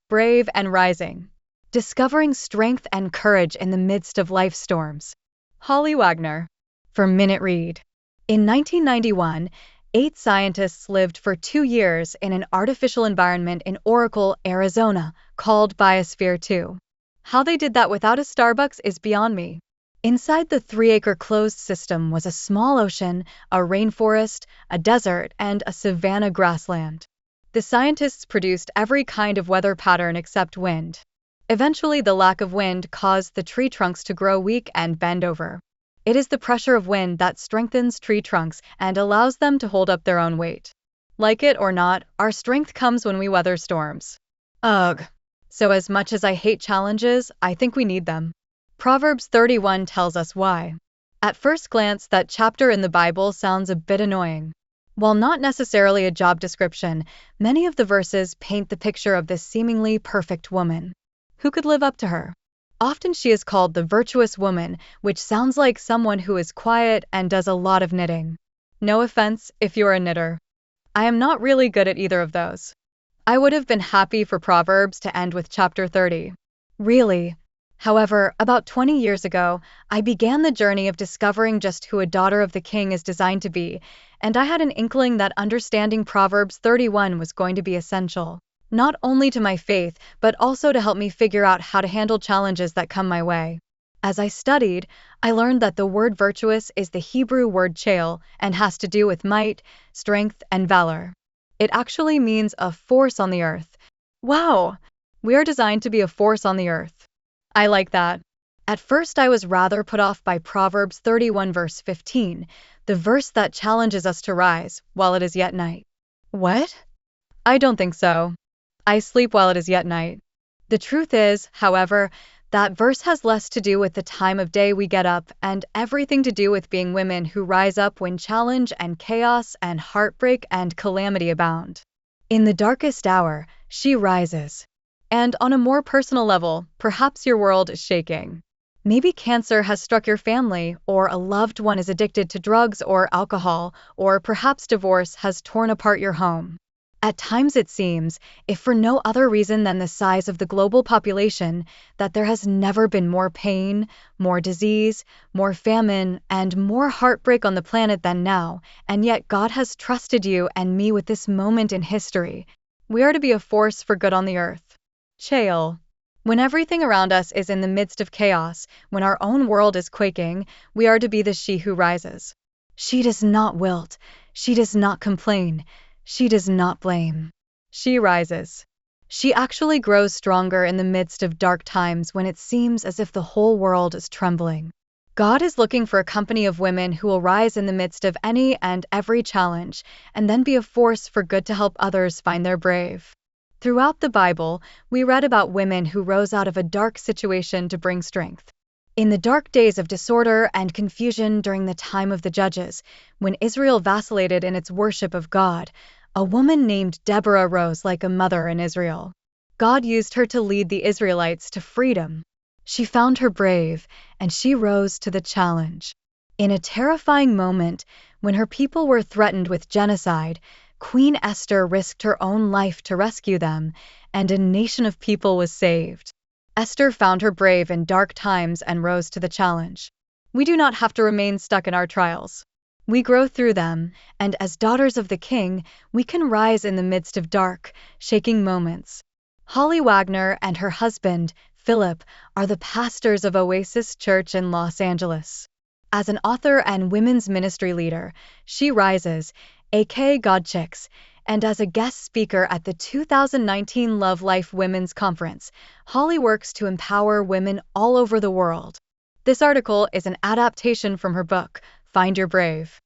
Brave and Rising. Discovering Strength and Courage in the Midst of Life Storms. Holly Wagner. For Minute Read. In 1991, 8 scientists lived for 2 years in an artificial environment in Oracle, Arizona, called Biosphere 2. How they did that without a Starbucks is beyond me. Inside the 3-acre closed system was a small ocean, a rainforest, a desert, and a savanna grassland. The scientists produced every kind of weather pattern except wind. Eventually, the lack of wind caused the tree trunks to grow weak and bend over. It is the pressure of wind that strengthens tree trunks and allows them to hold up their own weight. Like it or not, our strength comes when we weather storms. Ugh. So as much as I hate challenges, I think we need them. Proverbs 31 tells us why. At first glance, that chapter in the Bible sounds a bit annoying. While not necessarily a job description, many of the verses paint the picture of this seemingly perfect woman. Who could live up to her? Often she is called the virtuous woman, which sounds like someone who is quiet and does a lot of knitting. No offense if you're a knitter. I am not really good at either of those. I would have been happy for Proverbs to end with chapter 30. Really. However, about 20 years ago, I began the journey of discovering just who a daughter of the king is designed to be, and I had an inkling that understanding Proverbs 31 was going to be essential, not only to my faith, but also to help me figure out how to handle challenges that come my way. As I studied, I learned that the word virtuous is the Hebrew word chayil and has to do with might, strength, and valor. It actually means a force on the earth. Wow! We are designed to be a force on the earth. I like that. At first I was rather put off by Proverbs 31 verse 15, the verse that challenges us to rise while it is yet night. What? I don't think so. I sleep while it is yet night. The truth is, however, that verse has less to do with the time of day we get up and everything to do with being women who rise up when challenge and chaos and heartbreak and calamity abound. In the darkest hour, she rises. And on a more personal level, perhaps your world is shaking. Maybe cancer has struck your family, or a loved one is addicted to drugs or alcohol, or perhaps divorce has torn apart your home. At times it seems, if for no other reason than the size of the global population, that there has never been more pain, more disease, more famine, and more heartbreak on the planet than now, and yet God has trusted you and me with this moment in history. We are to be a force for good on the earth. Chayil. When everything around us is in the midst of chaos, when our own world is quaking, we are to be the she who rises. She does not wilt. She does not complain. She does not blame. She rises. She actually grows stronger in the midst of dark times when it seems as if the whole world is trembling. God is looking for a company of women who will rise in the midst of any and every challenge, and then be a force for good to help others find their brave. Throughout the Bible, we read about women who rose out of a dark situation to bring strength. In the dark days of disorder and confusion during the time of the Judges, when Israel vacillated in its worship of God, a woman named Deborah rose like a mother in Israel. God used her to lead the Israelites to freedom. She found her brave, and she rose to the challenge. In a terrifying moment, when her people were threatened with genocide, Queen Esther risked her own life to rescue them, and a nation of people was saved. Esther found her brave in dark times and rose to the challenge. We do not have to remain stuck in our trials. We grow through them, and as daughters of the King, we can rise in the midst of dark, shaking moments. Holly Wagner and her husband, Philip, are the pastors of Oasis Church in Los Angeles. As an author and women's ministry leader, she rises, aka God Chicks, and as a guest speaker at the 2019 Love Life Women's Conference, Holly works to empower women all over the world. This article is an adaptation from her book, Find Your Brave.